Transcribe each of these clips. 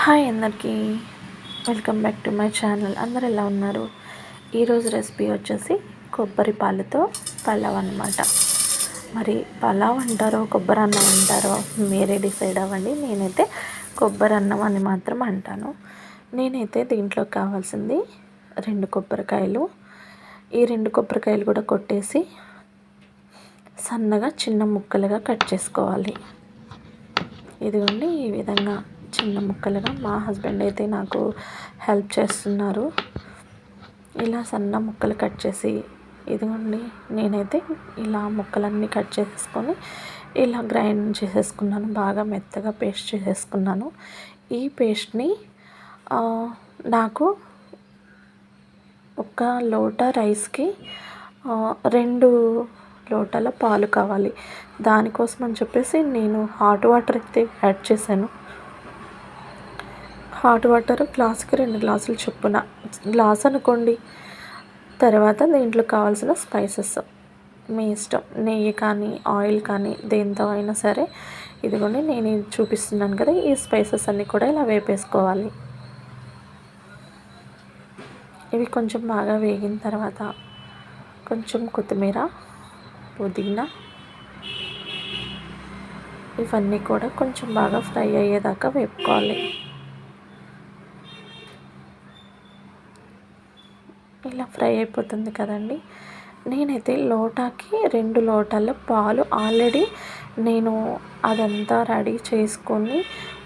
Hi అందరికీ, welcome back to my channel. అందరు ఎలా ఉన్నారు? ఈరోజు రెసిపీ వచ్చేసి కొబ్బరి పాలతో పలావ్ అనమాట. మరి పలావ్ అంటారో కొబ్బరి అన్నం అంటారో మీరే డిసైడ్ అవ్వండి. నేనైతే కొబ్బరి అన్నం అని మాత్రం అంటాను. నేనైతే దీంట్లో కావాల్సింది 2 కొబ్బరికాయలు. ఈ 2 కొబ్బరికాయలు కూడా కొట్టేసి సన్నగా చిన్న ముక్కలుగా కట్ చేసుకోవాలి. ఇదిగోండి, ఈ విధంగా చిన్న ముక్కలుగా. మా హస్బెండ్ అయితే నాకు హెల్ప్ చేస్తున్నారు. ఇలా సన్న ముక్కలు కట్ చేసి, ఇదిగోండి నేనైతే ఇలా ముక్కలన్నీ కట్ చేసేసుకొని ఇలా గ్రైండ్ చేసేసుకున్నాను. బాగా మెత్తగా పేస్ట్ చేసేసుకున్నాను. ఈ పేస్ట్ని నాకు ఒక లోటా రైస్కి 2 లోటాల పాలు కావాలి. దానికోసం అని చెప్పేసి నేను హాట్ వాటర్ అయితే యాడ్ చేశాను. హాట్ వాటర్ గ్లాసుకి 2 గ్లాసులు చొప్పున, గ్లాస్ అనుకోండి. తర్వాత దీంట్లో కావాల్సిన స్పైసెస్ మీ ఇష్టం. నెయ్యి కానీ ఆయిల్ కానీ దేంతో అయినా సరే. ఇదిగోండి నేను చూపిస్తున్నాను కదా, ఈ స్పైసెస్ అన్నీ కూడా ఇలా వేపేసుకోవాలి. ఇవి కొంచెం బాగా వేగిన తర్వాత కొంచెం కొత్తిమీర, పుదీనా ఇవన్నీ కూడా కొంచెం బాగా ఫ్రై అయ్యేదాకా వేపుకోవాలి. ఇలా ఫ్రై అయిపోతుంది కదండి. నేనైతే లోటాకి 2 లోటాల పాలు ఆల్రెడీ నేను అదంతా రెడీ చేసుకొని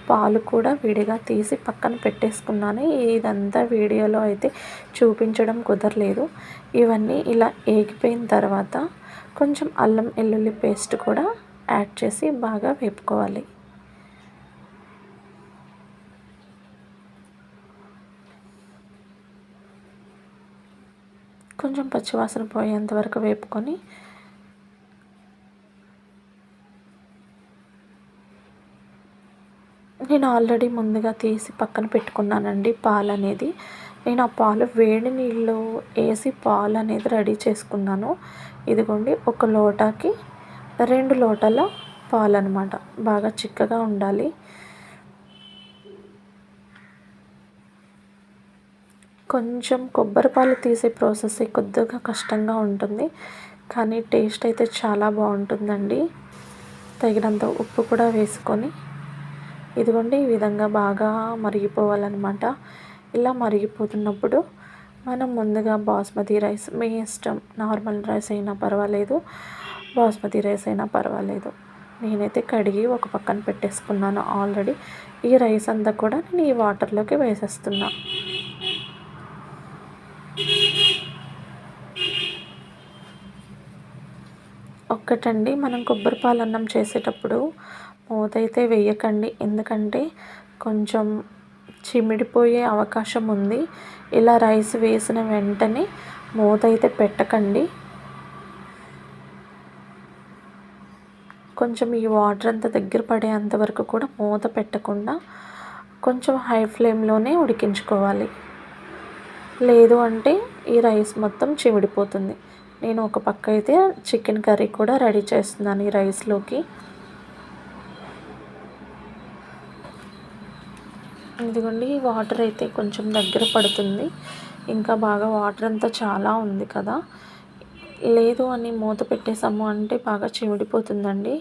పాలు కూడా విడిగా తీసి పక్కన పెట్టేసుకున్నాను. ఇదంతా వీడియోలో అయితే చూపించడం కుదరలేదు. ఇవన్నీ ఇలా ఏగిపోయిన తర్వాత కొంచెం అల్లం వెల్లుల్లి పేస్ట్ కూడా యాడ్ చేసి బాగా వేపుకోవాలి. కొంచెం పచ్చివాసన పోయేంత వరకు వేపుకొని నేను ఆల్రెడీ ముందుగా తీసి పక్కన పెట్టుకున్నానండి పాలు అనేది. నేను ఆ పాలు వేడి నీళ్ళు వేసి పాలు అనేది రెడీ చేసుకున్నాను. ఇదిగోండి, ఒక లోటాకి 2 లోటాల పాలు అనమాట. బాగా చిక్కగా ఉండాలి. కొంచెం కొబ్బరి పాలు తీసే ప్రాసెస్ కొద్దిగా కష్టంగా ఉంటుంది, కానీ టేస్ట్ అయితే చాలా బాగుంటుందండి. తగినంత ఉప్పు కూడా వేసుకొని ఇదిగోండి ఈ విధంగా బాగా మరిగిపోవాలన్నమాట. ఇలా మరిగిపోతున్నప్పుడు మనం ముందుగా బాస్మతి రైస్, మీ ఇష్టం, నార్మల్ రైస్ అయినా పర్వాలేదు, బాస్మతి రైస్ అయినా పర్వాలేదు. నేనైతే కడిగి ఒక పక్కన పెట్టేసుకున్నాను ఆల్రెడీ. ఈ రైస్ అంతా కూడా నేను ఈ వాటర్లోకి వేసేస్తున్నా. ఒక్కటండి, మనం కొబ్బరి పాలన్నం చేసేటప్పుడు మూత అయితే వేయకండి. ఎందుకంటే కొంచెం చిమిడిపోయే అవకాశం ఉంది. ఇలా రైస్ వేసిన వెంటనే మూత అయితే పెట్టకండి. కొంచెం ఈ వాటర్ అంతా దగ్గర పడేంత వరకు కూడా మూత పెట్టకుండా కొంచెం హై ఫ్లేమ్లోనే ఉడికించుకోవాలి. లేదు అంటే ఈ రైస్ మొత్తం చిమిడిపోతుంది. నేను ఒక పక్క అయితే చికెన్ కర్రీ కూడా రెడీ చేస్తున్నాను ఈ రైస్లోకి. ఇదిగోండి, వాటర్ అయితే కొంచెం దగ్గర పడుతుంది. ఇంకా బాగా వాటర్ అంతా చాలా ఉంది కదా. లేదు అని మూత పెట్టేసాము అంటే బాగా చిమిడిపోతుందండి.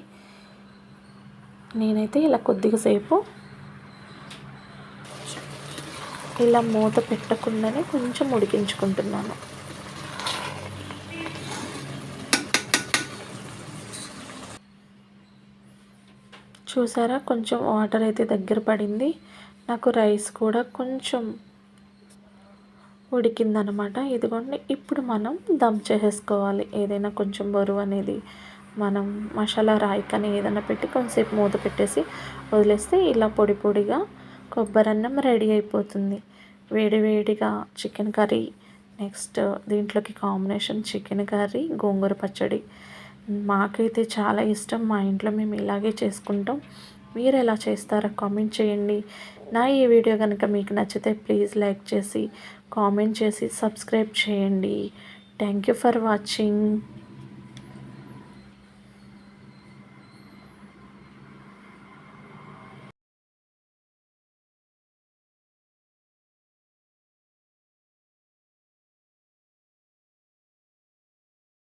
నేనైతే ఇలా కొద్దిగా సేపు ఇలా మూత పెట్టకుండానే కొంచెం ఉడికించుకుంటున్నాను. చూసారా, కొంచెం వాటర్ అయితే దగ్గర పడింది. నాకు రైస్ కూడా కొంచెం ఉడికిందనమాట. ఇదిగోండి, ఇప్పుడు మనం దమ్ చేసేసుకోవాలి. ఏదైనా కొంచెం బరువు అనేది మనం మసాలా రాయి కానీ ఏదైనా పెట్టి కొంచెంసేపు మూత పెట్టేసి వదిలేస్తే ఇలా పొడి పొడిగా కొబ్బరి అన్నం రెడీ అయిపోతుంది. వేడి వేడిగా చికెన్ కర్రీ, నెక్స్ట్ దీంట్లోకి కాంబినేషన్ చికెన్ కర్రీ, గోంగూర పచ్చడి. మాకైతే చాలా ఇష్టం. మా ఇంట్లో మేము ఇలాగే చేసుకుంటాం. మీరు ఎలా చేస్తారో కామెంట్ చేయండి. నా ఈ వీడియో కనుక మీకు నచ్చితే ప్లీజ్ లైక్ చేసి కామెంట్ చేసి సబ్స్క్రైబ్ చేయండి. Thank you for watching.